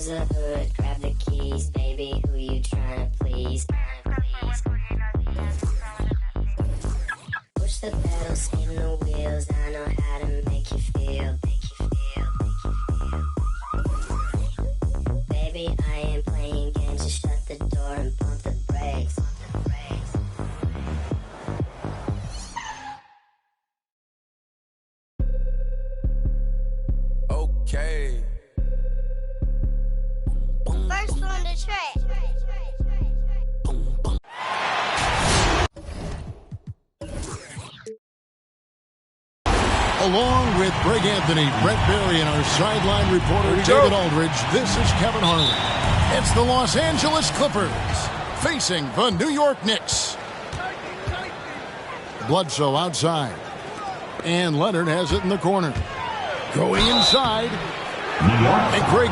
close the hood, grab the keys, baby, who you trying to please? Push the pedal, spin the wheels, I know how to make you feel, Baby, I ain't playing games, just shut the door and pump the brakes. Okay. First on the track. Along with Greg Anthony, Brett Barry, and our sideline reporter David Aldridge, this is Kevin Harlan. It's the Los Angeles Clippers facing the New York Knicks. Bledsoe outside. And Leonard has it in the corner. Going inside. And Greg...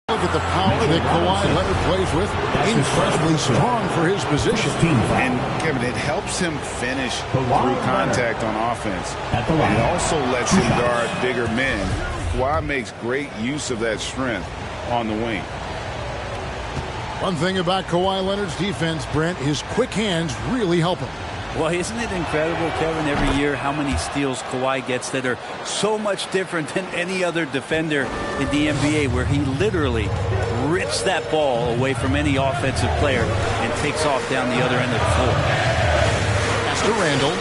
Look at the power that Kawhi Leonard plays with. Incredibly strong for his position. And, Kevin, it helps him finish through contact on offense. And it also lets him guard bigger men. Kawhi makes great use of that strength on the wing. One thing about Kawhi Leonard's defense, Brent, his quick hands really help him. Well, isn't it incredible, Kevin, every year how many steals Kawhi gets that are so much different than any other defender in the NBA, where he literally rips that ball away from any offensive player and takes off down the other end of the floor. Pass to Randall.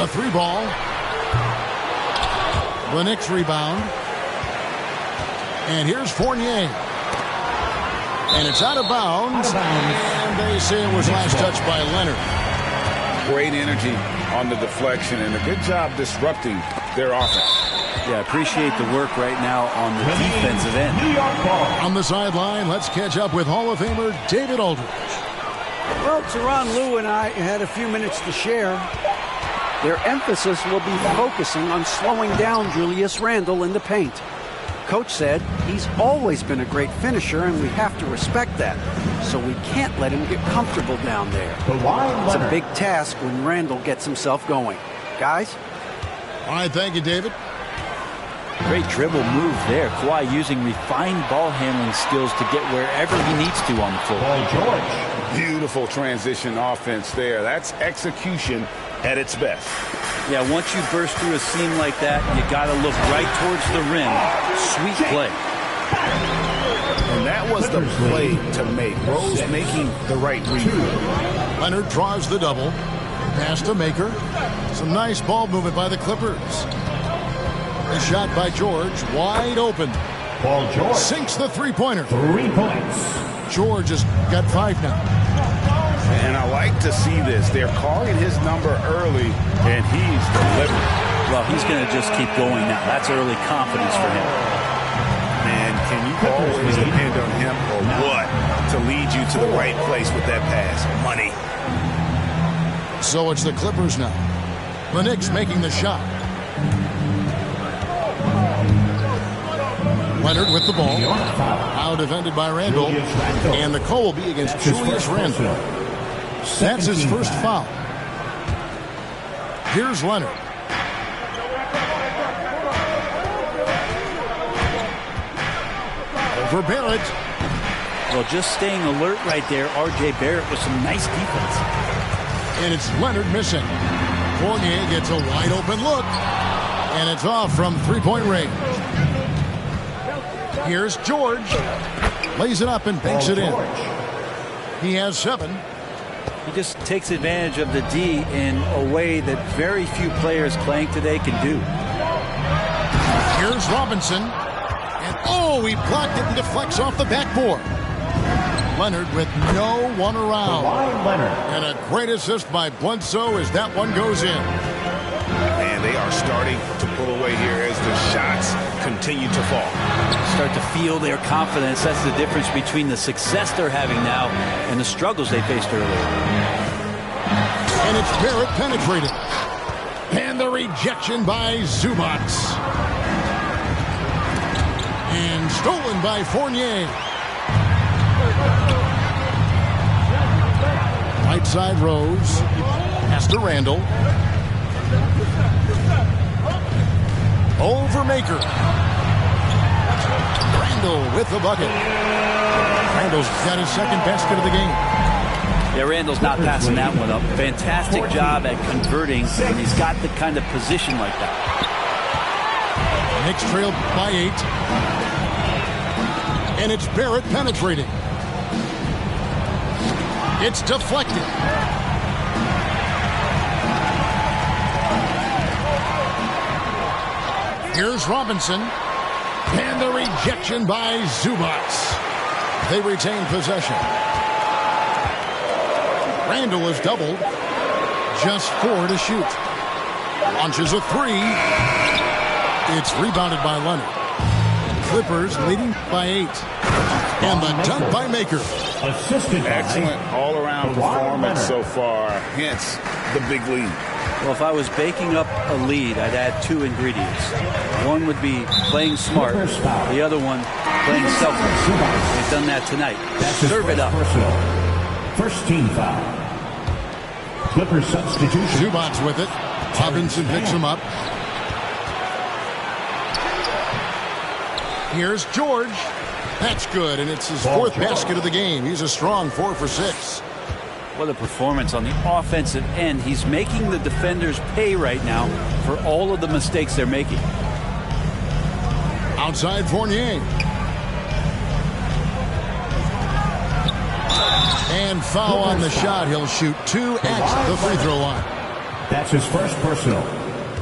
The three ball. The Knicks rebound. And here's Fournier. And it's out of bounds. And they say it was last touched by Leonard. Great energy on the deflection and a good job disrupting their offense. Yeah, appreciate the work right now on the defensive end. On the sideline, let's catch up with Hall of Famer David Aldridge. Well, Tyronn Lue and I had a few minutes to share. Their emphasis will be focusing on slowing down Julius Randle in the paint. Coach said he's always been a great finisher, and we have to respect that. So we can't let him get comfortable down there. It's a big task when Randle gets himself going. Guys? All right, thank you, David. Great dribble move there. Kawhi using refined ball handling skills to get wherever he needs to on the floor. Beautiful transition offense there. That's execution at its best. Yeah, once you burst through a seam like that, you got to look right towards the rim. Sweet play. And that was the play to make. Rose making the right read. Leonard draws the double. Pass to Maker. Some nice ball movement by the Clippers. A shot by George, wide open. Paul George sinks the three-pointer. 3 points. George has got 5 now. And I like to see this. They're calling his number early, and he's delivering. Well, he's going to just keep going now. That's early confidence for him. Man, can you always depend on him or what to lead you to the right place with that pass? Money. So it's the Clippers now. The Knicks making the shot. Leonard with the ball. Now defended by Randle. And the call will be against Julius Randle. That's his first foul. Here's Leonard. Over Barrett. Well, just staying alert right there, R.J. Barrett with some nice defense. And it's Leonard missing. Fournier gets a wide open look. And it's off from three-point range. Here's George. Lays it up and banks it in. He has 7. He just takes advantage of the D in a way that very few players playing today can do. Here's Robinson. And oh, he blocked it and deflects off the backboard. Leonard with no one around. And a great assist by Bledsoe as that one goes in. And they are starting to pull away here as the shots continue to fall. Start to feel their confidence. That's the difference between the success they're having now and the struggles they faced earlier. And it's Barrett penetrating. And the rejection by Zubac. And stolen by Fournier. Right side Rose. Pass to Randall. Over Maker. Randall with the bucket. Randall's got his second basket of the game. Yeah, Randall's not passing that one up. Fantastic job at converting when he's got the kind of position like that. Knicks trailed by 8. And it's Barrett penetrating. It's deflected. Here's Robinson. And the rejection by Zubac. They retain possession. Randall is doubled. Just 4 to shoot. Launches a 3. It's rebounded by Leonard. Clippers leading by 8. And the dunk by Maker. Excellent all-around performance so far. Hence the big lead. Well, if I was baking up a lead, I'd add 2 ingredients. One would be playing smart. The other one, playing selfless. They've done that tonight. Serve it up. First team foul. Clippers substitution. Zubac with it. Robinson picks him up. Here's George. That's good, and it's his 4th basket of the game. He's a strong 4 for 6. What a performance on the offensive end. He's making the defenders pay right now for all of the mistakes they're making. Outside Fournier. And foul on the shot. He'll shoot 2 at the free throw line. That's his first personal.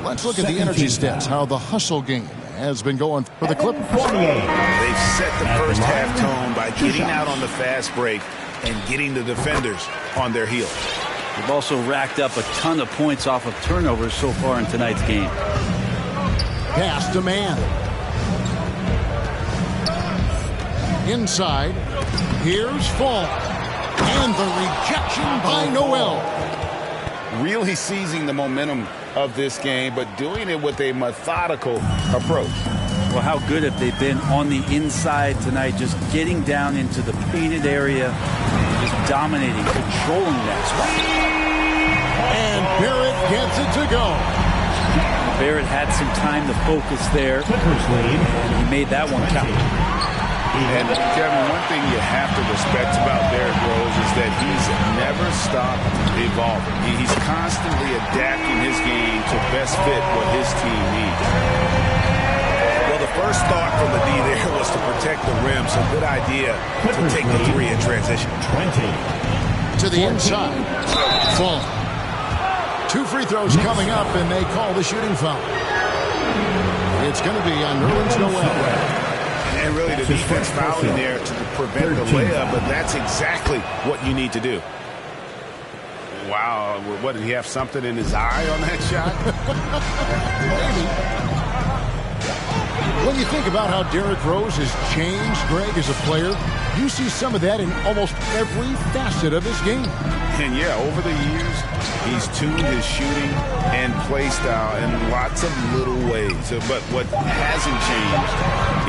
Let's look at the energy stats, how the hustle game has been going for the Clippers. They've set the first half tone by getting out on the fast break and getting the defenders on their heels. They've also racked up a ton of points off of turnovers so far in tonight's game. Pass to man. Inside. Here's Fall. And the rejection by Noel. Really seizing the momentum of this game, but doing it with a methodical approach. Well, how good have they been on the inside tonight, just getting down into the painted area, just dominating, controlling that spot. And Barrett gets it to go. Barrett had some time to focus there. And he made that one count. And Kevin, one thing you have to respect about Derrick Rose is that he's never stopped evolving. He's constantly adapting his game to best fit what his team needs. Well, the first thought from the D there was to protect the rim, so good idea to take the 3 in transition. 20. To the inside. Fall. 2 free throws coming up, and they call the shooting foul. It's going to be on Nerlens Noel. And really the defense fouling there to prevent the layup, but that's exactly what you need to do. Wow, what, did he have something in his eye on that shot? Maybe. When you think about how Derrick Rose has changed, Greg, as a player, you see some of that in almost every facet of his game. And yeah, over the years, he's tuned his shooting and play style in lots of little ways. But what hasn't changed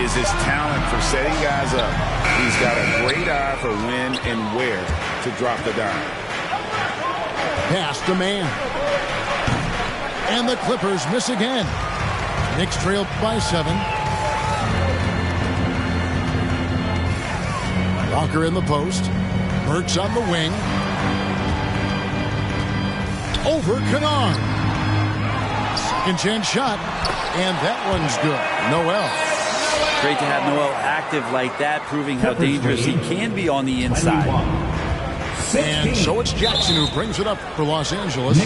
is his talent for setting guys up. He's got a great eye for when and where to drop the dime. Pass to man. And the Clippers miss again. Knicks trail by 7. Walker in the post. Burks on the wing. Over Kennard. Second chance shot. And that one's good. Noel. Great to have Noel active like that, proving how dangerous he can be on the inside. And so it's Jackson who brings it up for Los Angeles.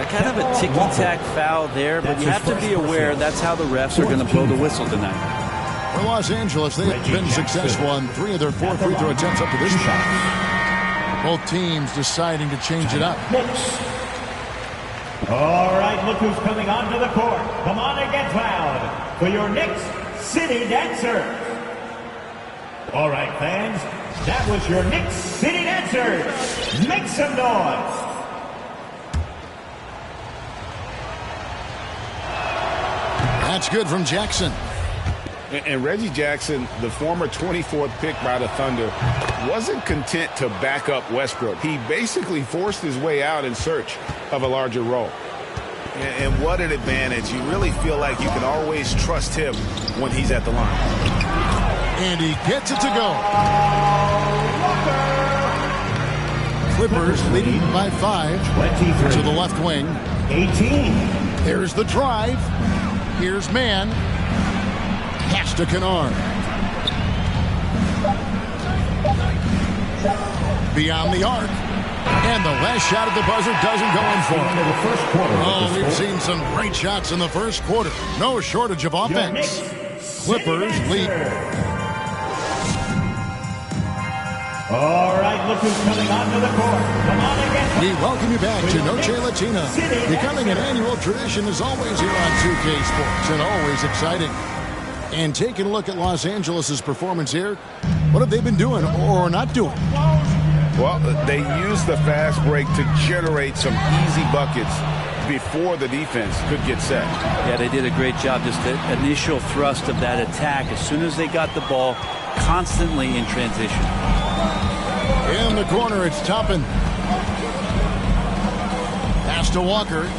Kind of a ticky-tack foul there, but you have to be aware that's how the refs are going to blow the whistle tonight. For Los Angeles, they've been successful on 3 of their 4 free throw attempts up to this point. Both teams deciding to change it up. All right, look who's coming onto the court. Come on and get loud for your Knicks City Dancers. All right, fans, that was your Knicks City Dancers. Make some noise. That's good from Jackson. And Reggie Jackson, the former 24th pick by the Thunder, wasn't content to back up Westbrook. He basically forced his way out in search of a larger role. And what an advantage. You really feel like you can always trust him when he's at the line. And he gets it to go. Clippers leading by 5 23. to the left wing. 18. There's the drive. Here's man. Pass to Kennard. Beyond the arc. And the last shot at the buzzer doesn't go in for him. The first quarter. Oh, we've seen some great shots in the first quarter. No shortage of offense. Clippers lead. All right, look who's coming onto the court. Come on again. We welcome you back to Noche Latina. Becoming an annual tradition is always here on 2K Sports and always exciting. And taking a look at Los Angeles' performance here, what have they been doing or not doing? Well, they used the fast break to generate some easy buckets before the defense could get set. Yeah, they did a great job. Just the initial thrust of that attack, as soon as they got the ball, constantly in transition. In the corner, it's Toppin. Pass to Walker.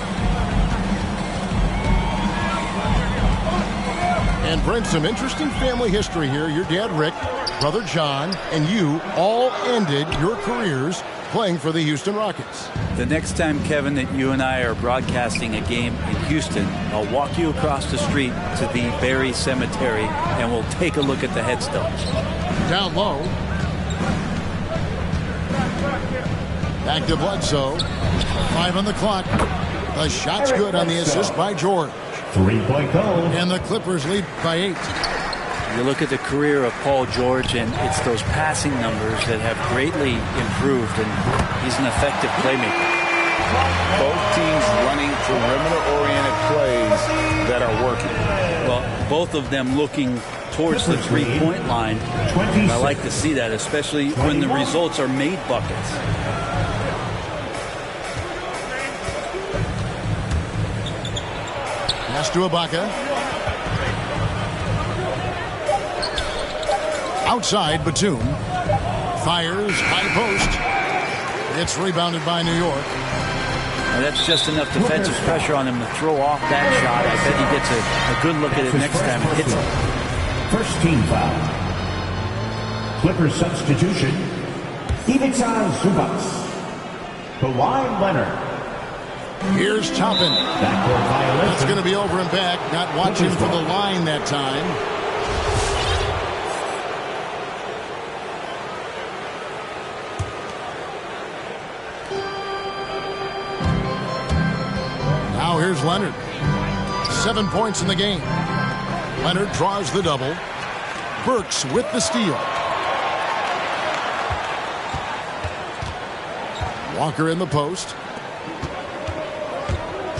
And Brent, some interesting family history here. Your dad, Rick, brother John, and you all ended your careers playing for the Houston Rockets. The next time, Kevin, that you and I are broadcasting a game in Houston, I'll walk you across the street to the Berry Cemetery, and we'll take a look at the headstones. Down low. Back to Bledsoe. 5 on the clock. The shot's good on the assist by George. 3-point goal. And the Clippers lead by 8. You look at the career of Paul George, and it's those passing numbers that have greatly improved, and he's an effective playmaker. Both teams running perimeter-oriented plays that are working. Well, both of them looking towards the three-point line. I like to see that, especially when the results are made buckets. Pass to Ibaka. Outside, Batum. Fires, high post. It's rebounded by New York. And that's just enough defensive pressure on him to throw off that shot. I bet he gets a good look at it next time and hits it. First team foul. Clippers substitution. Ivica Zubac. Kawhi Leonard. Here's Toppin. Backcourt violation. That's going to be over and back. Not watching for the line that time. Now here's Leonard. 7 points in the game. Leonard draws the double. Burks with the steal. Walker in the post.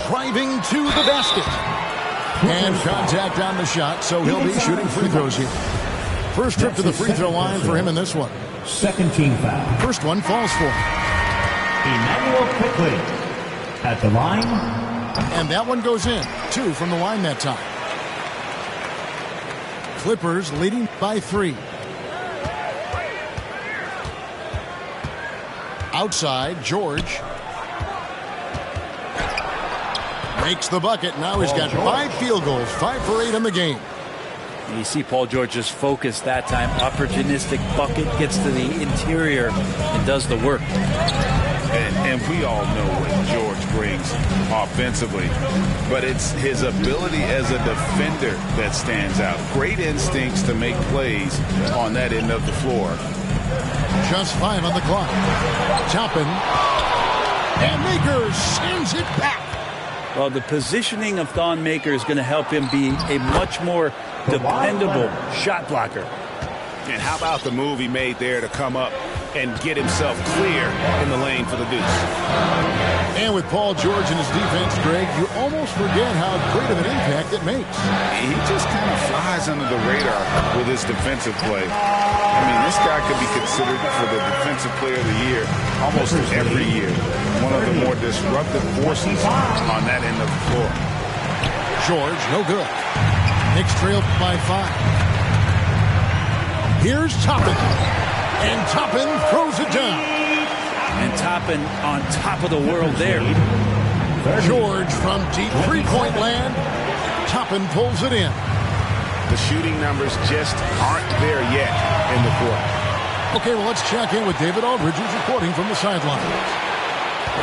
Driving to the basket. And contact on the shot, so he'll be shooting free throws here. First trip to the free throw line for him in this one. Second team foul. First one falls for him. Emmanuel Quickly at the line. And that one goes in. 2 from the line that time. Clippers leading by 3. Outside, George. Makes the bucket. Now he's got 5 field goals. 5 for 8 in the game. You see Paul George just focused that time. Opportunistic bucket, gets to the interior and does the work. And we all know what George brings offensively, but it's his ability as a defender that stands out. Great instincts to make plays on that end of the floor. Just 5 on the clock. Toppin. And Maker sends it back. Well, the positioning of Thon Maker is going to help him be a much more dependable shot blocker. And how about the move he made there to come up and get himself clear in the lane for the deuce. And with Paul George and his defense, Greg, you almost forget how great of an impact it makes. He just kind of flies under the radar with his defensive play. I mean, this guy could be considered for the Defensive Player of the Year almost every year. One of the more disruptive forces on that end of the floor. George, no good. Knicks trail by 5. Here's Toppin. And Toppin throws it down. And Toppin on top of the world there. George from deep three-point land. Toppin pulls it in. The shooting numbers just aren't there yet in the court. Okay, well, let's check in with David Aldridge, who's reporting from the sideline.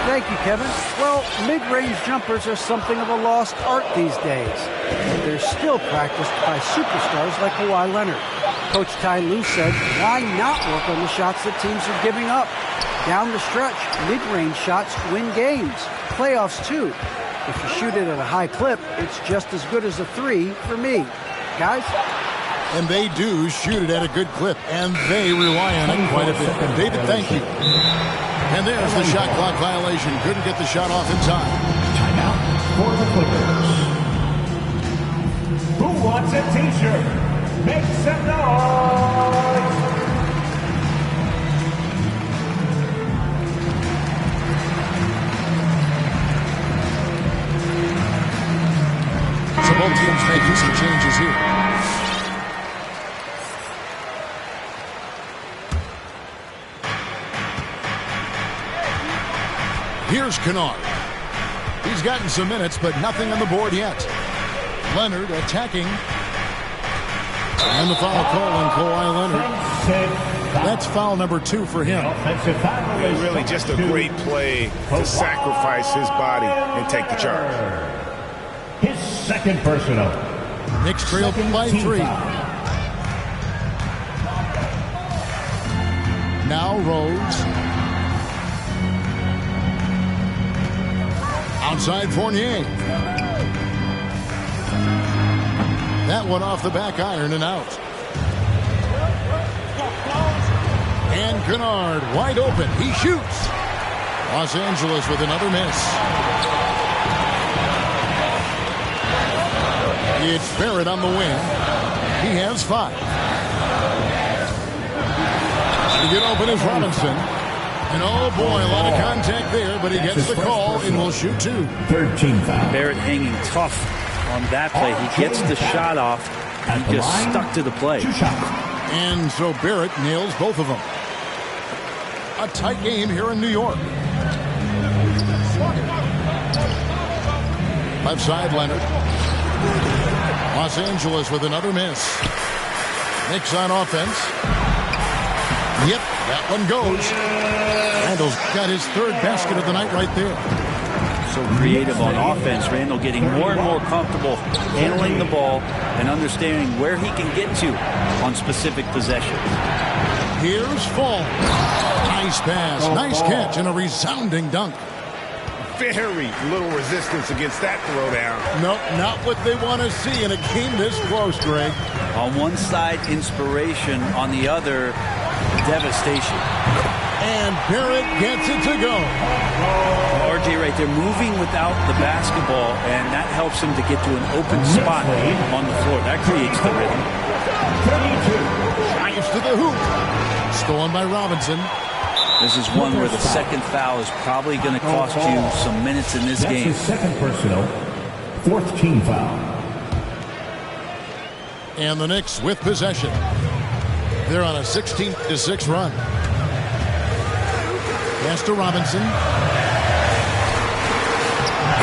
Thank you, Kevin. Well, mid-range jumpers are something of a lost art these days. But they're still practiced by superstars like Kawhi Leonard. Coach Ty Lue said, why not work on the shots that teams are giving up? Down the stretch, mid-range shots win games. Playoffs, too. If you shoot it at a high clip, it's just as good as a three for me. Guys? And they do shoot it at a good clip, and they rely on it quite a bit. David, thank you. And there's the shot clock violation. Couldn't get the shot off in time. Timeout for the Clippers. Who wants a t-shirt? Make some noise! So both teams making some changes here. Here's Kennard. He's gotten some minutes, but nothing on the board yet. Leonard attacking. And the foul call on Kawhi Leonard. That's foul number 2 for him. And really just a great play to sacrifice his body and take the charge. His second personal. Knicks trail by 3. Now Rhodes. Outside Fournier. That one off the back iron and out. And Kennard wide open. He shoots. Los Angeles with another miss. It's Barrett on the wing. He has 5. To get open is Robinson. And oh boy, a lot of contact there, but he gets the call and will shoot 2. 13 foul. Barrett hanging tough on that play. He gets the shot off. He just stuck to the play. And so Barrett nails both of them. A tight game here in New York. Left side, Leonard. Los Angeles with another miss. Knicks on offense. Yep, that one goes. Randall's got his 3rd basket of the night right there. So creative on offense. Randall getting more and more comfortable handling the ball and understanding where he can get to on specific possessions. Here's Fall. Nice pass, nice catch, and a resounding dunk. Very little resistance against that throwdown. Nope, not what they want to see in a game this close, Greg. On one side, inspiration. On the other, devastation. And Barrett gets it to go. RJ right there moving without the basketball, and that helps him to get to an open spot on the floor. That creates the rhythm. Drives to the hoop. Stolen by Robinson. This is one where the second foul is probably going to cost you some minutes in this game. That's his second personal. 4th team foul. And the Knicks with possession. They're on a 16-6 run. Pass to Robinson.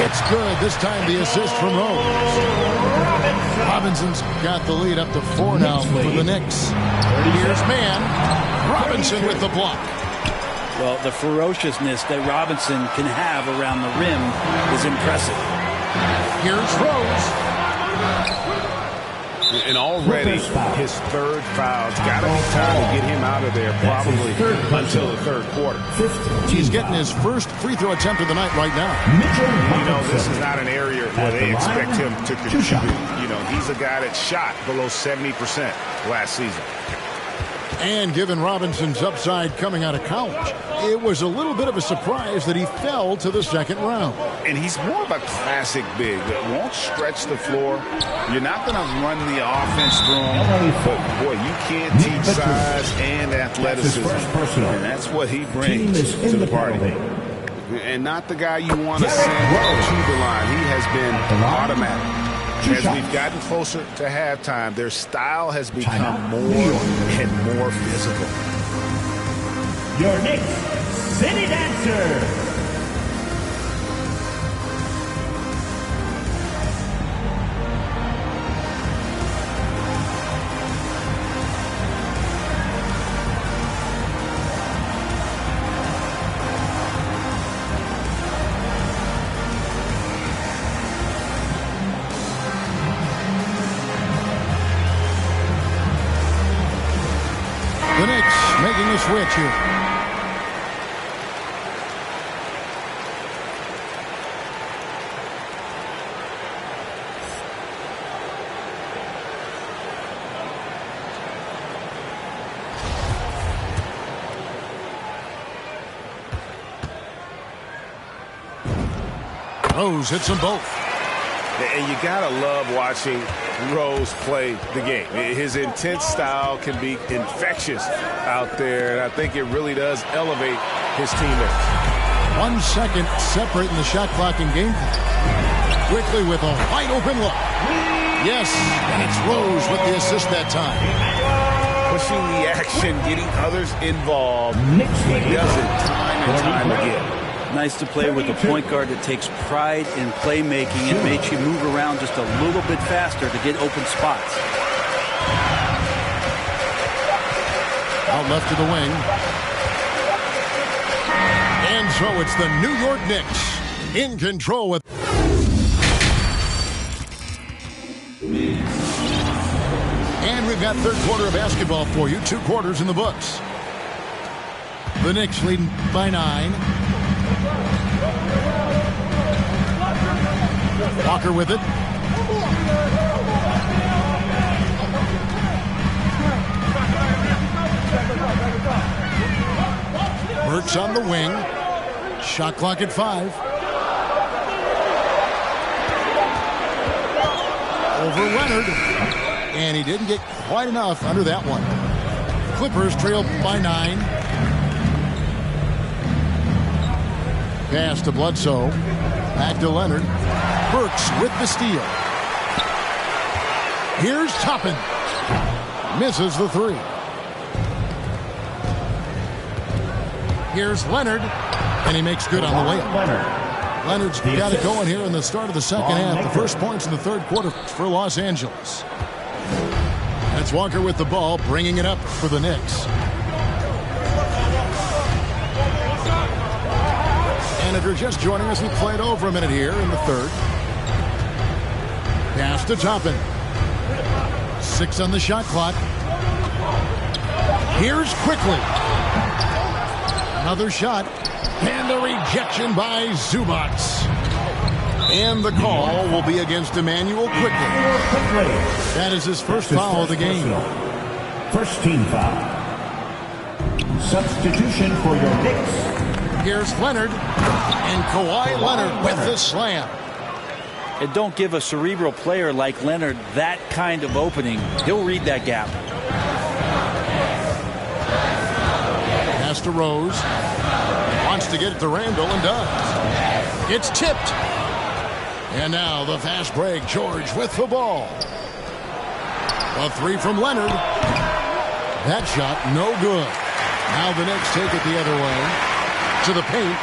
It's good. This time the assist from Rose. Robinson's got the lead up to 4 now for the Knicks. Here's man. Robinson with the block. Well, the ferociousness that Robinson can have around the rim is impressive. Here's Rose. And already his 3rd foul. It's got to be time to get him out of there probably until the 3rd quarter. He's getting his first free throw attempt of the night right now. You know, this is not an area where they expect him to contribute. You know, he's a guy that shot below 70% last season. And given Robinson's upside coming out of college, it was a little bit of a surprise that he fell to the second round. And he's more of a classic big that won't stretch the floor. You're not going to run the offense through him. But, boy, you can't teach size and athleticism. And that's what he brings to the party. And not the guy you want to send to the line. He has been automatic. As we've gotten closer to halftime, their style has become more and more physical. Your Knicks City Dancer. The Knicks making a switch here. Rose hits them both. And you got to love watching Rose play the game. His intense style can be infectious out there, and I think it really does elevate his teammates. 1 second separating the shot clock and game clock. Quickly with a wide open look. Yes, and it's Rose with the assist that time. Pushing the action, getting others involved. He does it time and time again. Nice to play with a point guard that takes pride in playmaking and makes you move around just a little bit faster to get open spots. Out left to the wing. And so it's the New York Knicks in control with... And we've got third quarter of basketball for you. 2 quarters in the books. The Knicks leading by 9. Walker with it. Burks on the wing. Shot clock at 5. Over Leonard. And he didn't get quite enough under that one. Clippers trail by 9. Pass to Bledsoe. Back to Leonard. Burks with the steal. Here's Toppin. Misses the 3. Here's Leonard. And he makes good on the layup. Leonard's got it going here in the start of the second half. The first points in the third quarter for Los Angeles. That's Walker with the ball, bringing it up for the Knicks. And if you're just joining us, we played over a minute here in the third. Pass to Toppin. 6 on the shot clock. Here's Quickly. Another shot. And a rejection by Zubac. And the call will be against Emmanuel Quickly. That is his first foul of the game. First team foul. Substitution for your Knicks. Here's Leonard, and Kawhi Leonard with the slam. And don't give a cerebral player like Leonard that kind of opening. He'll read that gap. Pass to Rose. Wants to get it to Randall and does. It's tipped. And now the fast break. George with the ball. A 3 from Leonard. That shot no good. Now the Knicks take it the other way. To the paint.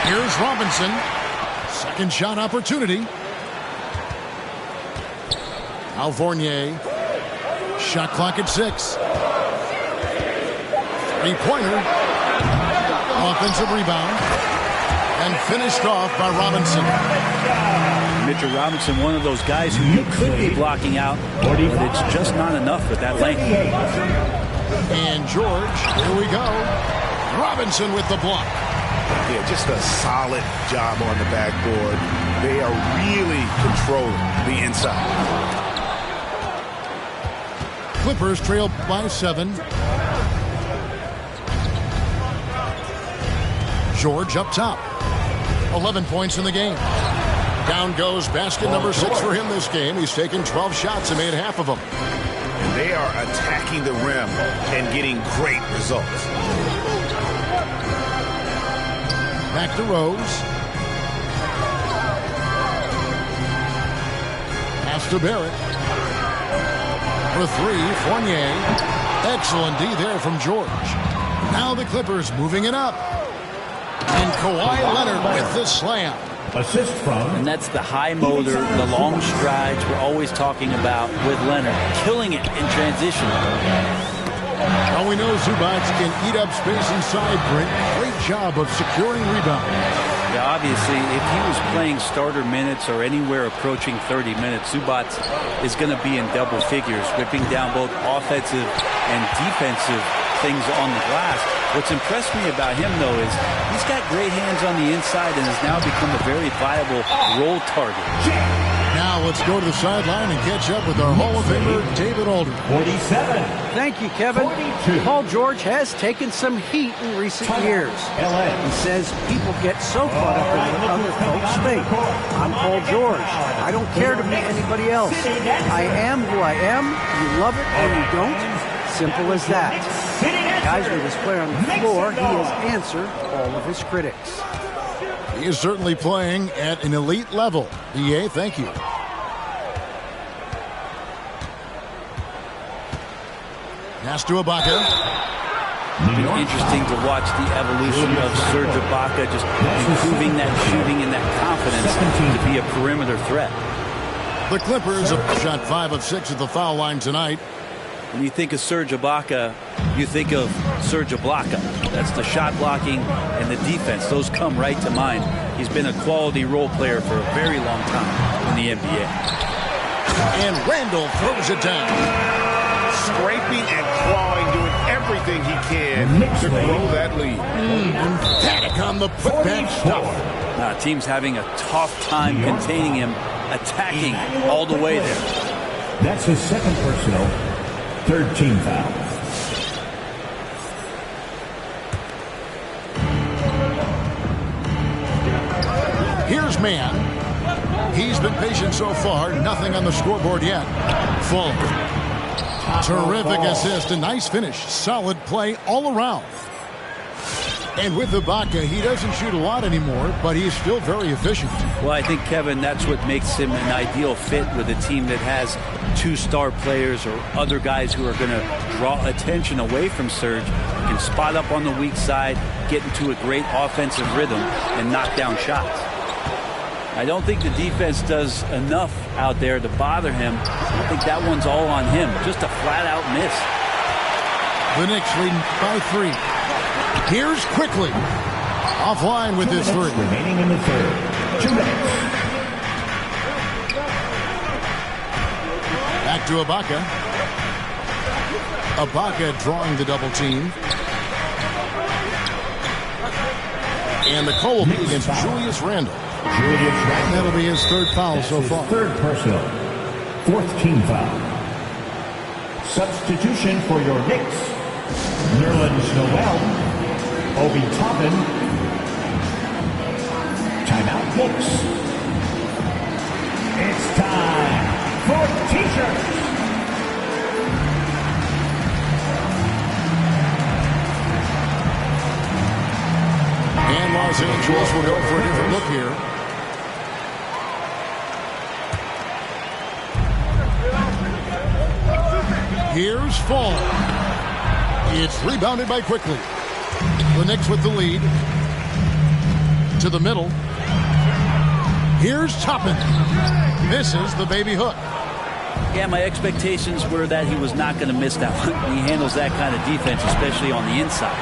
Here's Robinson. Second shot opportunity. Al Fournier. Shot clock at 6. 3-pointer. Offensive rebound. And finished off by Robinson. Mitchell Robinson, one of those guys who you could be blocking out, but it's just not enough with that length. And George, here we go. Robinson with the block. Yeah, just a solid job on the backboard. They are really controlling the inside. Clippers trail by 7. George up top. 11 points in the game. Down goes basket number 6 for him this game. He's taken 12 shots and made half of them. And they are attacking the rim and getting great results. Back to Rose. Pass to Barrett. For 3, Fournier. Excellent D there from George. Now the Clippers moving it up. And Kawhi Leonard with the slam. Assist from. And that's the high motor, the long strides we're always talking about with Leonard. Killing it in transition. Now we know Zubac can eat up space inside. Brent, great job of securing rebounds. Yeah, obviously, if he was playing starter minutes or anywhere approaching 30 minutes, Zubac is going to be in double figures, whipping down both offensive and defensive things on the glass. What's impressed me about him, though, is he's got great hands on the inside and has now become a very viable role target. Now let's go to the sideline and catch up with our Hall of Famer, David Aldridge. 47. Thank you, Kevin. 42. Paul George has taken some heat in recent years. LA. He says people get so caught up in what other folks think. I'm Paul George. I don't care to be anybody else. I am who I am. You love it or you don't. Simple as that. Guys, with his player on the floor, he has answered all of his critics. He is certainly playing at an elite level. EA, thank you. Pass to Ibaka. Interesting to watch the evolution of Serge Ibaka, just improving that shooting and that confidence to be a perimeter threat. The Clippers have shot 5 of 6 at the foul line tonight. When you think of Serge Ibaka, you think of Serge Ibaka. That's the shot blocking and the defense. Those come right to mind. He's been a quality role player for a very long time in the NBA. And Randall throws it down. Scraping and clawing, doing everything he can to grow that lead. Emphatic on the putback stuff. Team's having a tough time containing him, attacking all the way there. That's his second personal. Third team foul. Here's Mann. He's been patient so far. Nothing on the scoreboard yet. Full. Terrific assist. A nice finish. Solid play all around. And with Ibaka, he doesn't shoot a lot anymore, but he's still very efficient. Well, I think, Kevin, that's what makes him an ideal fit with a team that has 2 star players or other guys who are going to draw attention away from Serge. He can spot up on the weak side, get into a great offensive rhythm, and knock down shots. I don't think the defense does enough out there to bother him. I think that one's all on him. Just a flat-out miss. The Knicks leading by 3. Here's quickly. Offline with this 3. Remaining in the third. 2 minutes. Back to Ibaka. Ibaka drawing the double team. And the call will be against Julius Randle. That'll be his 3rd foul so far. Third personal. 4th team foul. Substitution for your Knicks. Nerlens Noel. Obi Toppin. Timeout Knicks. It's time for T-shirts. And Los Angeles will go for a different look here. Here's Fall. It's rebounded by Quickly. The Knicks with the lead. To the middle. Here's Toppin. Misses the baby hook. Yeah, my expectations were that he was not going to miss that one. He handles that kind of defense, especially on the inside.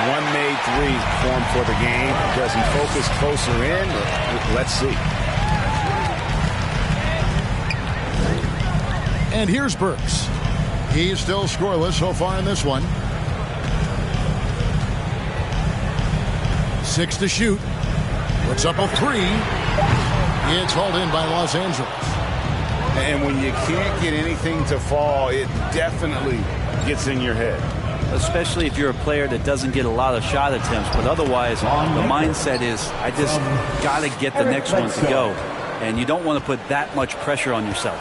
One made 3 formed for the game. Does he focus closer in? Let's see. And here's Burks. He's still scoreless so far in this one. 6 to shoot. Puts up a 3. It's hauled in by Los Angeles. And when you can't get anything to fall, it definitely gets in your head. especially if you're a player that doesn't get a lot of shot attempts. But otherwise, the mindset is, I just got to get the next one to go. And you don't want to put that much pressure on yourself.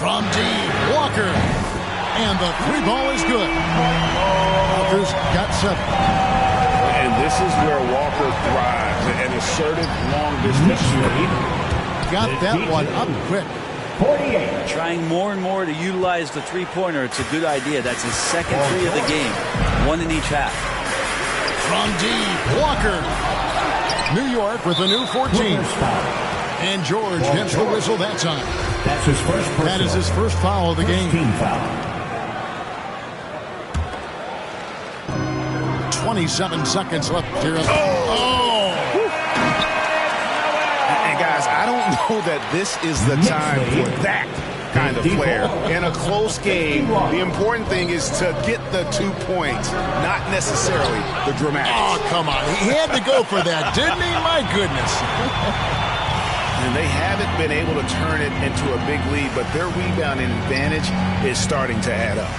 From deep, Walker. And the three ball is good. Walker's got 7. And this is where Walker thrives. An assertive long-distance shooter. Got that one up quick. 48. Trying more and more to utilize the three-pointer. It's a good idea. That's his second three of the game. 1 in each half. From deep, Walker. New York with a new 14. And George gets the whistle that time. That's his first personal. That is his first foul of the game. Team foul. 27 seconds left here. And guys, I don't know that this is the time for that kind of flair. In a close game, the important thing is to get the 2 points, not necessarily the dramatics. Oh, come on. He had to go for that, didn't he? My goodness. And they haven't been able to turn it into a big lead, but their rebounding advantage is starting to add up.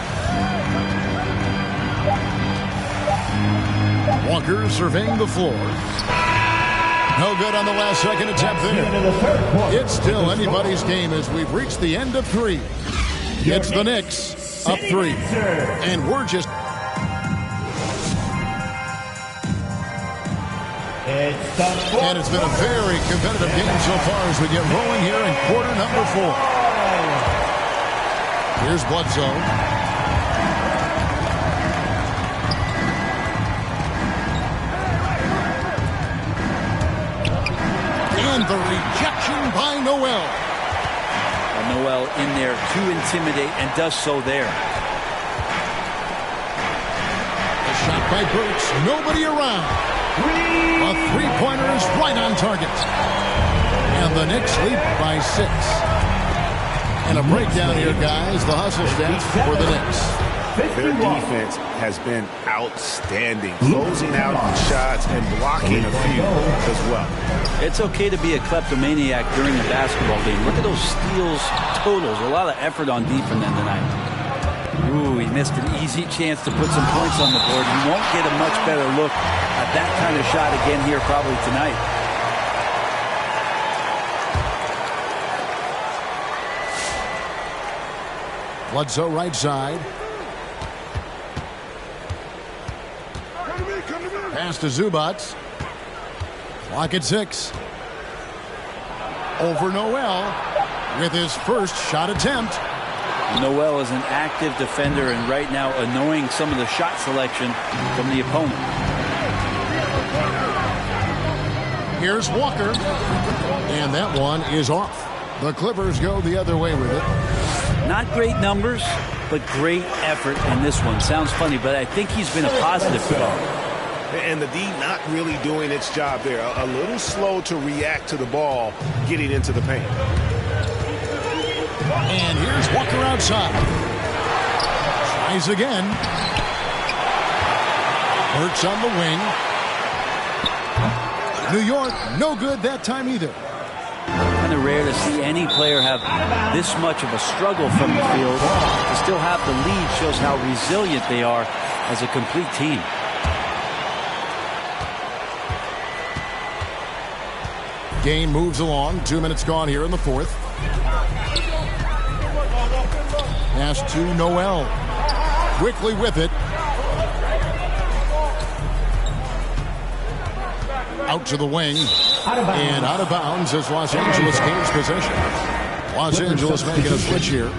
Walker surveying the floor. No good on the last second attempt there. It's still anybody's game as we've reached the end of 3. It's the Knicks up 3. And we're just... And it's been a very competitive game so far as we get rolling here in quarter number 4. Here's Bledsoe. And the rejection by Noel. Noel in there to intimidate and does so there. A shot by Burks. Nobody around. A three-pointer is right on target. And the Knicks lead by 6. And a breakdown here, guys. The hustle stats for the Knicks. Their defense has been outstanding, closing out on shots and blocking a few as well. It's okay to be a kleptomaniac during a basketball game. Look at those steals totals. A lot of effort on D from them tonight. Ooh, he missed an easy chance to put some points on the board. He won't get a much better look at that kind of shot again here probably tonight. Bledsoe right side. Pass to Zubats. Clock at 6. Over Noel with his first shot attempt. Noel is an active defender and right now annoying some of the shot selection from the opponent. Here's Walker. And that one is off. The Clippers go the other way with it. Not great numbers, but great effort in this one. Sounds funny, but I think he's been a positive call. And the D not really doing its job there. A little slow to react to the ball getting into the paint. And here's Walker outside. Tries again. Burks on the wing. New York, no good that time either. Kind of rare to see any player have this much of a struggle from the field. To still have the lead shows how resilient they are as a complete team. Game moves along. 2 minutes gone here in the 4th. Pass to Noel. Quickly with it. Out to the wing. And out of bounds as Los Angeles gains possession. Los Angeles making a switch here.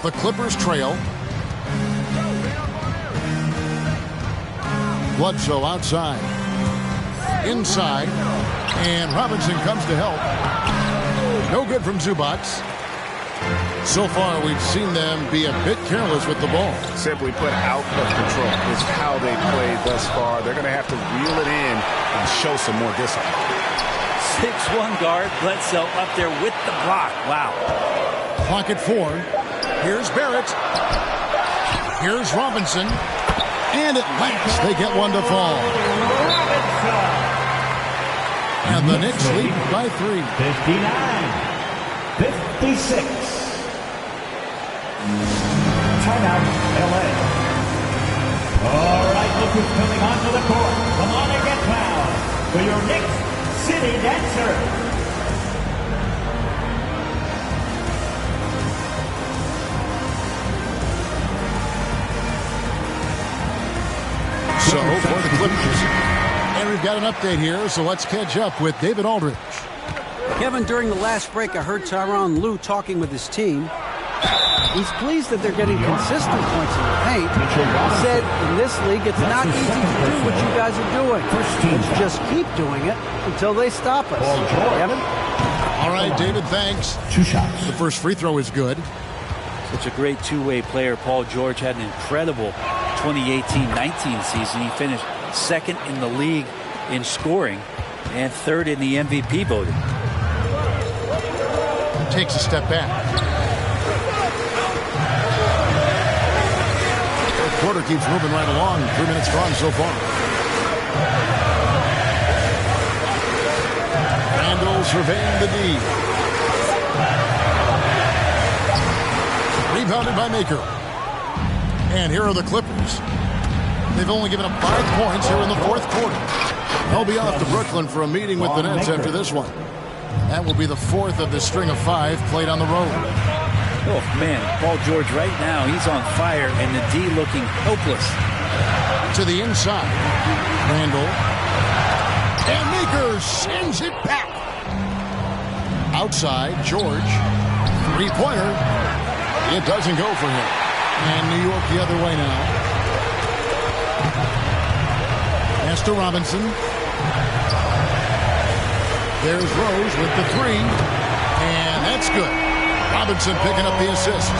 The Clippers trail. Bledsoe outside. Inside. And Robinson comes to help. No good from Zubats. So far, we've seen them be a bit careless with the ball. Simply put, out of control is how they played thus far. They're going to have to reel it in and show some more discipline. 6'1" guard, Bledsoe up there with the block. Wow. Clock at 4. Here's Barrett. Here's Robinson. And at last, they get one to fall. And the Knicks lead by 3. 59-56. Timeout, LA. All right, look who's coming onto the court. Come on and get loud for your Knicks City Dancer. So for the Clippers. And we've got an update here, so let's catch up with David Aldridge. Kevin, during the last break, I heard Tyronn Lue talking with his team. He's pleased that they're getting consistent points in the paint. He said, in this league, it's not easy to do what you guys are doing. Let's just keep doing it until they stop us. Kevin? All right, David, thanks. 2 shots. The first free throw is good. Such a great two-way player. Paul George had an incredible 2018-19 season. He finished second in the league in scoring and third in the MVP voting. Takes a step back. The quarter keeps moving right along. 3 minutes strong so far. Randall surveying the D. Rebounded by Maker. And here are the Clippers. They've only given up 5 points here in the fourth quarter. They'll be off to Brooklyn for a meeting with the Nets after this one. That will be the 4th of the string of 5 played on the road. Oh, man, Paul George right now, he's on fire, and the D looking helpless. To the inside. Randall. And Maker sends it back. Outside, George. 3-pointer. It doesn't go for him. And New York the other way now. Pass to Robinson. There's Rose with the 3. And that's good. Robinson picking up the assist.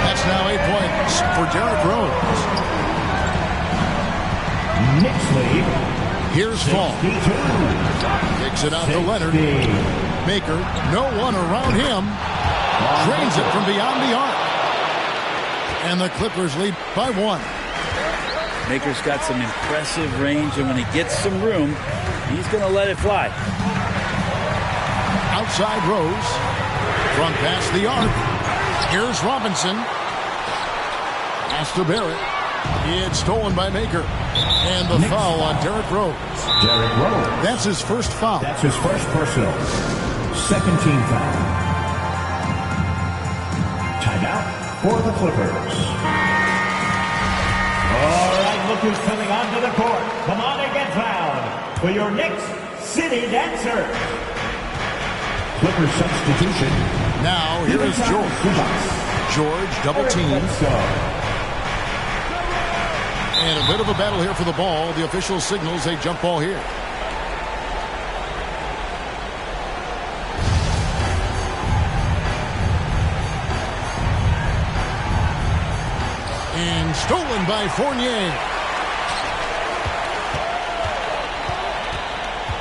That's now 8 points for Derrick Rose. Knicks lead. Here's Fall. Kicks it out to Leonard. Maker, no one around him. Drains it from beyond the arc. And the Clippers lead by 1. Maker's got some impressive range, and when he gets some room, he's going to let it fly. Outside Rose. Front pass the arc. Here's Robinson. Pass to Barrett. It's stolen by Maker. And the foul on Derrick Rose. Derrick Rose. That's his first foul. That's his first personal. Second team foul. Timeout for the Clippers. All right, look who's coming onto the court. Come on and get loud for your Knicks City Dancer. Clippers substitution. Now here is George. George double teamed. And a bit of a battle here for the ball. The official signals a jump ball here. And stolen by Fournier.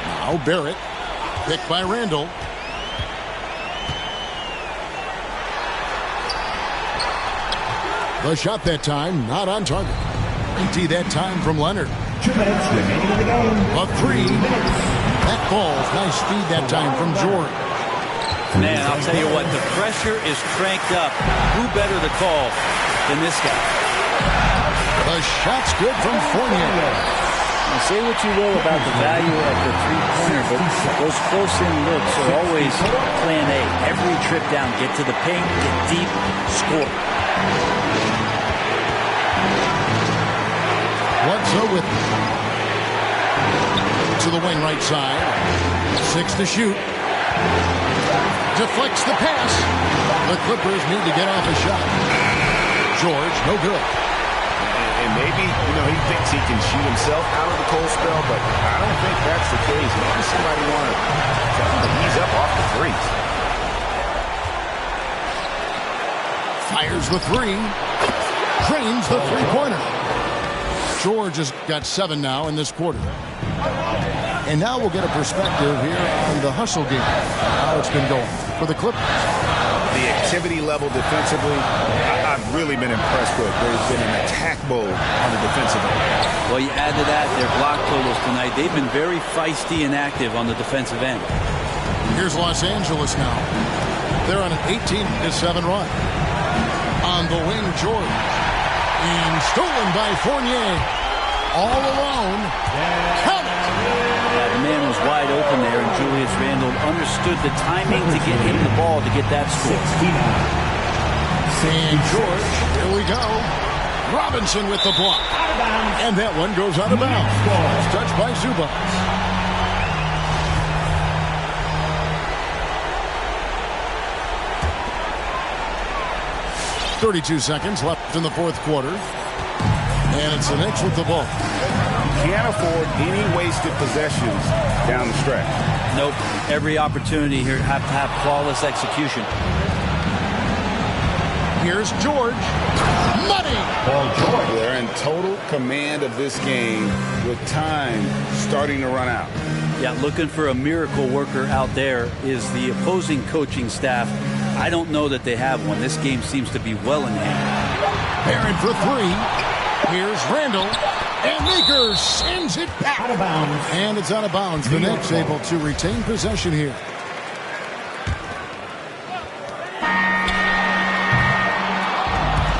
Now Barrett. Picked by Randall. The shot that time, not on target. Empty that time from Leonard. 2 minutes remaining in the game. A 3. That ball's nice speed that time from George. Man, I'll tell you what, the pressure is cranked up. Who better to call than this guy? The shot's good from Fournier. Now, say what you will about the value of the three-pointer, but those close-in looks are always plan A. Every trip down, get to the paint, get deep, score. Bledsoe with it. To the wing right side. 6 to shoot. Deflects the pass. The Clippers need to get off a shot. George, no good. And maybe, he thinks he can shoot himself out of the cold spell, but I don't think that's the case. Maybe somebody want to tell him to ease up off the threes. Fires the 3. Drains the three-pointer. George has got 7 now in this quarter. And now we'll get a perspective here on the hustle game, how it's been going for the Clippers. The activity level defensively, I've really been impressed with. There's been an attack mode on the defensive end. Well, you add to that their block totals tonight. They've been very feisty and active on the defensive end. Here's Los Angeles now. They're on an 18-7 run. On the wing, George. And stolen by Fournier. All alone. Count it! Yeah, the man was wide open there, and Julius Randle understood the timing to get him the ball to get that score. And George, here we go. Robinson with the block. And that one goes out of bounds. Touched by Zubac. .32 seconds left in the fourth quarter. And it's the Knicks with the ball. Can't afford any wasted possessions down the stretch. Nope. Every opportunity here have to have flawless execution. Here's George. Money! They're in total command of this game with time starting to run out. Yeah, looking for a miracle worker out there is the opposing coaching staff. I don't know that they have one. This game seems to be well in hand. Barron for three. Here's Randle. And Lakers sends it back. Out of bounds. And it's out of bounds. The Knicks able to retain possession here.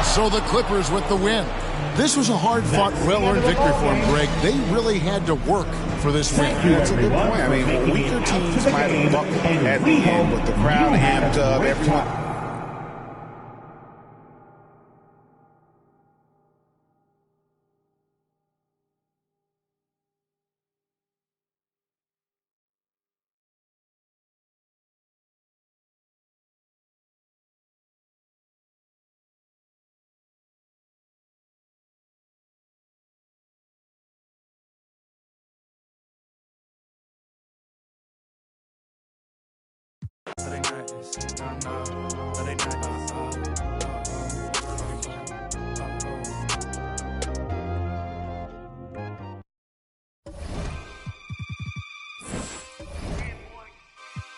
So the Clippers with the win. This was a hard-fought, well-earned victory for them, Greg. They really had to work for this win. That's a good point. I mean, weaker teams might have bucked at the end, but the crowd amped up everyone.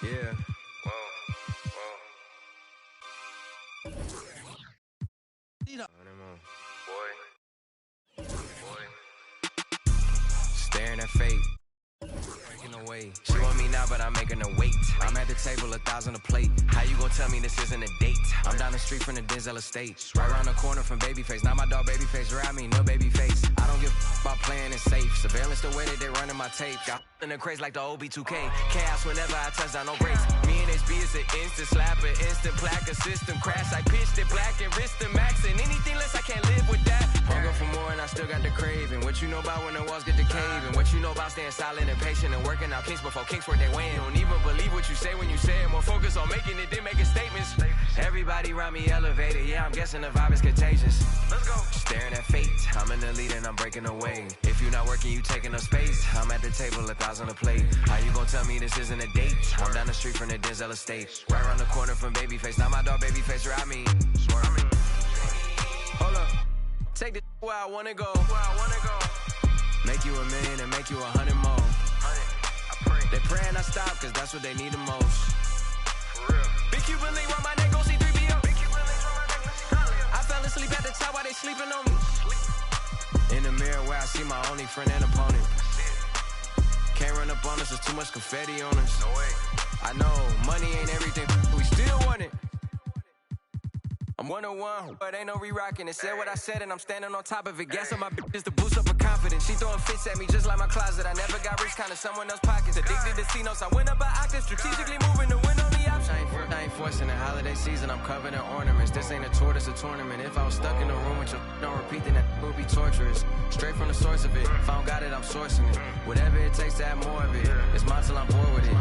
Yeah, staring at fate, breaking away. She want me now, but I'm making her wait. I'm at the table, 1,000 a plate. How you gonna tell me this isn't a date? I'm down the street from the Denzel estate, right around the corner from Babyface. Now my dog Babyface around me, no Babyface. I don't give a about playing it safe. Surveillance the way that they running my tape. Got in the craze like the OB2K. Chaos whenever I touch down, no breaks. Me and HB is an instant slapper, instant plaque, a system crash. I pitched it black and wrist the max, and anything less I can't live with that. Hunger for more and I still got the craving. What you know about when the walls get to caving? What you know about staying silent and patient and working out kinks before kinks work their way in? Don't even believe what you say when you say it. More focus on making it than making statements. Everybody around me elevated. Yeah, I'm guessing the vibe is contagious. Let's go. Staring at fate. I'm in the lead and I'm breaking away. If you're not working, you taking up space. I'm at the table, 1,000 a plate. How you gonna tell me this isn't a date? I'm down the street from the Denzel estate, right around the corner from Babyface. Now my dog Babyface around me. Hold up. Take this where I wanna go. Make you 1,000,000 and make you 100 more. They praying I stop, cause that's what they need the most. Big Cuban link round my neck, go see 3BO. I fell asleep at the top while they sleeping on me. In the mirror where I see my only friend and opponent. Can't run up on us, there's too much confetti on us. No way. I know, money ain't everything, but we still want it. I'm 101, but ain't no re-rocking it. Said what I said and I'm standing on top of it. Gas on my bitch to boost up her confidence. She throwing fits at me just like my closet. I never got rich, kinda someone else's pockets. Addicted to C-notes, I went up an octave. Strategically moving to win on the option. I ain't forcing the holiday season, I'm covered in ornaments. This ain't a tour, this a tournament. If I was stuck in a room with your don't repeat, then that would be torturous. Straight from the source of it. If I don't got it, I'm sourcing it. Whatever it takes to have more of it. It's mine till I'm bored with it.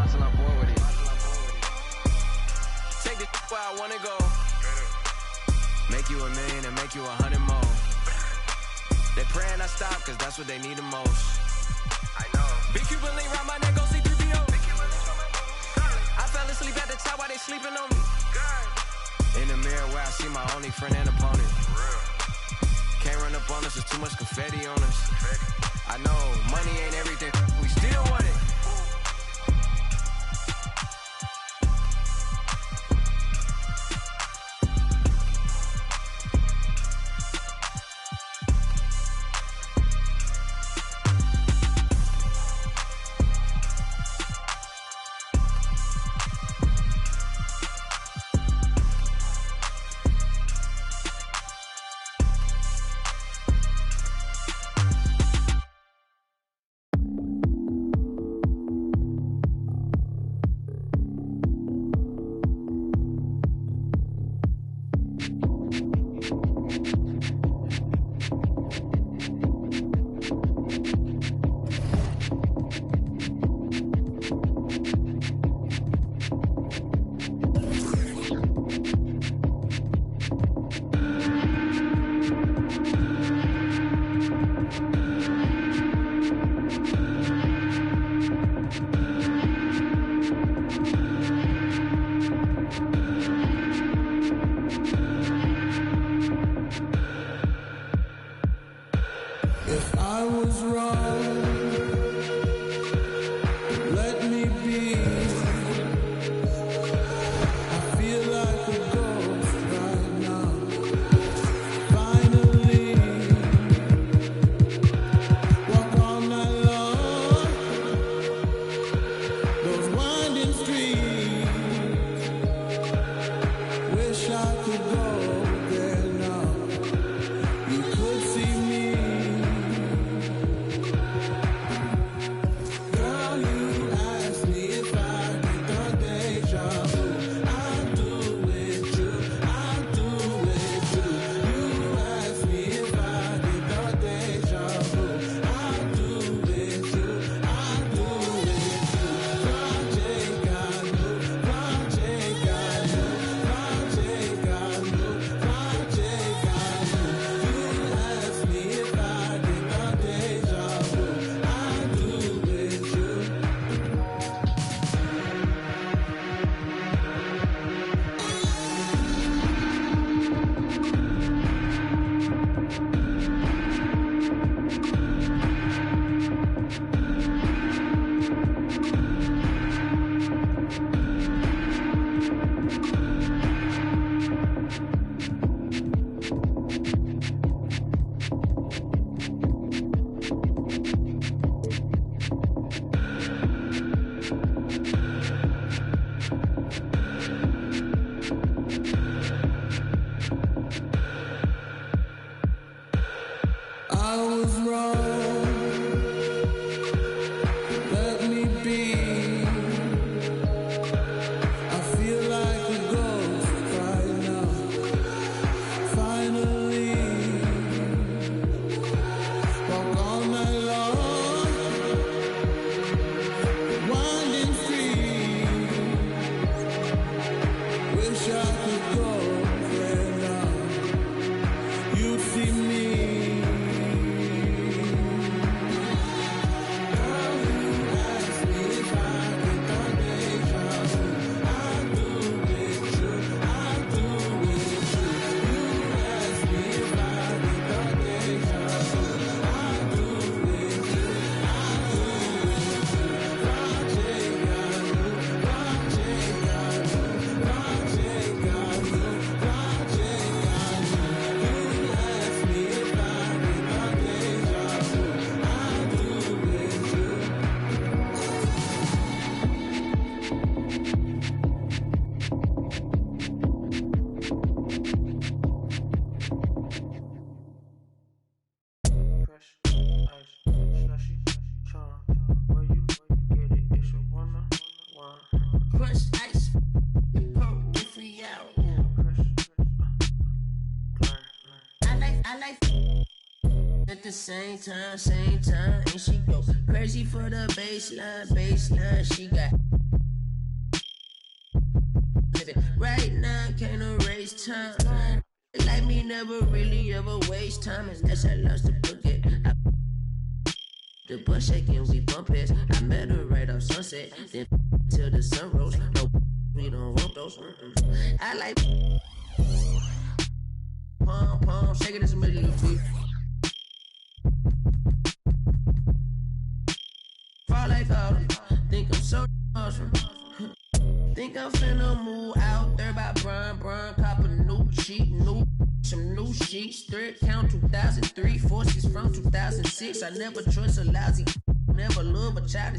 Take this where I wanna go. Make you 1,000,000 and make you 100 more. They praying I stop, cause that's what they need the most. I know. Big Cuban link round my neck, go see 3BO. I fell asleep at the top while they sleeping on me. In the mirror where I see my only friend and opponent. Can't run up on us, there's too much confetti on us. I know, money ain't everything, we still want it. was wrong. Let me be. I feel like a ghost right now. Finally, walk all night long, winding street. Wish I could go there now. You'd see me. At the same time, and she go crazy for the baseline, she got right now, can't erase time. Like me, never really ever waste time, unless I lost the bucket. The butt shaking, we bump heads. I met her right off Sunset, then till the sun rose. No, we don't want those. I like pom, shaking this middle of feet. Fall like all, think I'm so awesome. Think I'm finna move out there by Brian, cop a new cheap, some new sheets, thread count 2003, forces from 2006. I never trust a lousy, never love a child.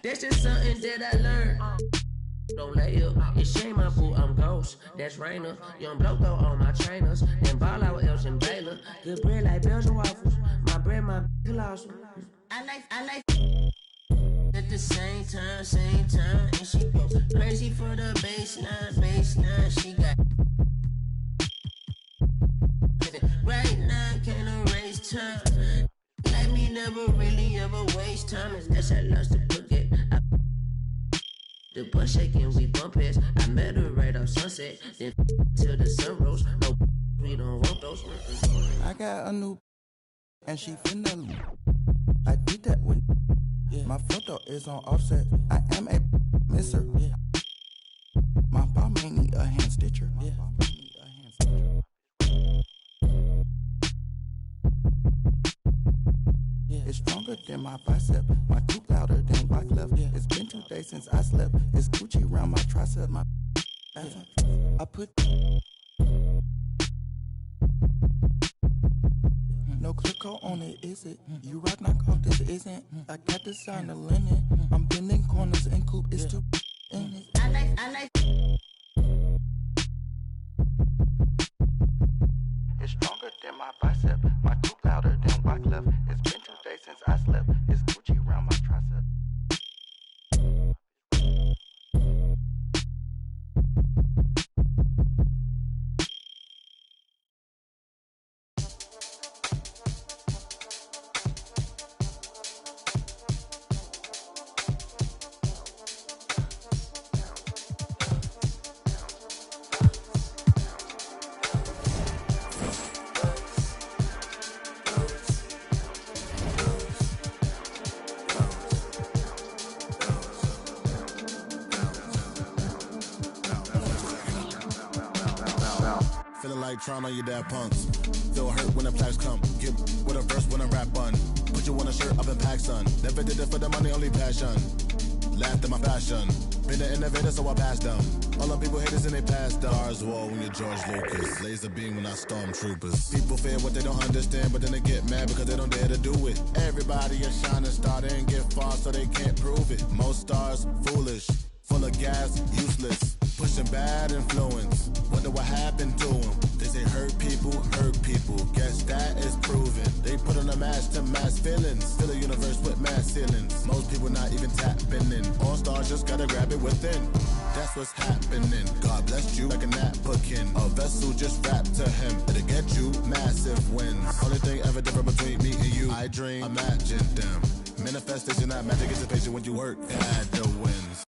That's just something that I learned. Don't lay up, it's shame my boo, I'm ghost. That's Rainer, young bloke though on my trainers. And ball out else in Baylor. Good bread like Belgian waffles. My bread, my colossal. I like at the same time, and she go crazy for the baseline, she got right now, can't erase time. Like me, never really ever waste time, unless I lost the bucket. The butt shaking, we bump heads. I met her right off Sunset, then till the sun rose. No, we don't want those. I got a new and she finna. I did that when my photo is on offset. I am a misser. My mom may need a hand stitcher. It's stronger than my bicep. My coupe louder than white left. It's been 2 days since I slept. It's Gucci around my tricep. My I put no click on it, is it? You rock knock off, this isn't. I got designer linen. I'm bending corners and coupe is too in it. I like. It's stronger than my bicep. My coupe louder than white left. It's been 2 days since I slept. It's Gucci around my tricep. Trying on your dad punks. Feel hurt when the plaques come. Get with a verse when I rap on. Put you on a shirt up in pack, son. Never did it for the money, only passion. Laughed at my fashion. Been the innovator, so I passed them. All the people haters and they passed them. Stars wall when you're George Lucas. Laser beam when I stormtroopers. People fear what they don't understand, but then they get mad because they don't dare to do it. Everybody a shining star, they ain't get far, so they can't prove it. Most stars, foolish. Full of gas, useless. Pushing bad influence. Wonder what happened to them. They say hurt people, hurt people. Guess that is proven. feelings. Fill the universe with mad ceilings. Most people not even tapping in. All stars just gotta grab it within. That's what's happening. God bless you like a napkin. A vessel just wrapped to him. It'll get you massive wins. Only thing ever different between me and you, I dream, imagine them. Manifestation, not magic, it's a patient when you work and add the wins.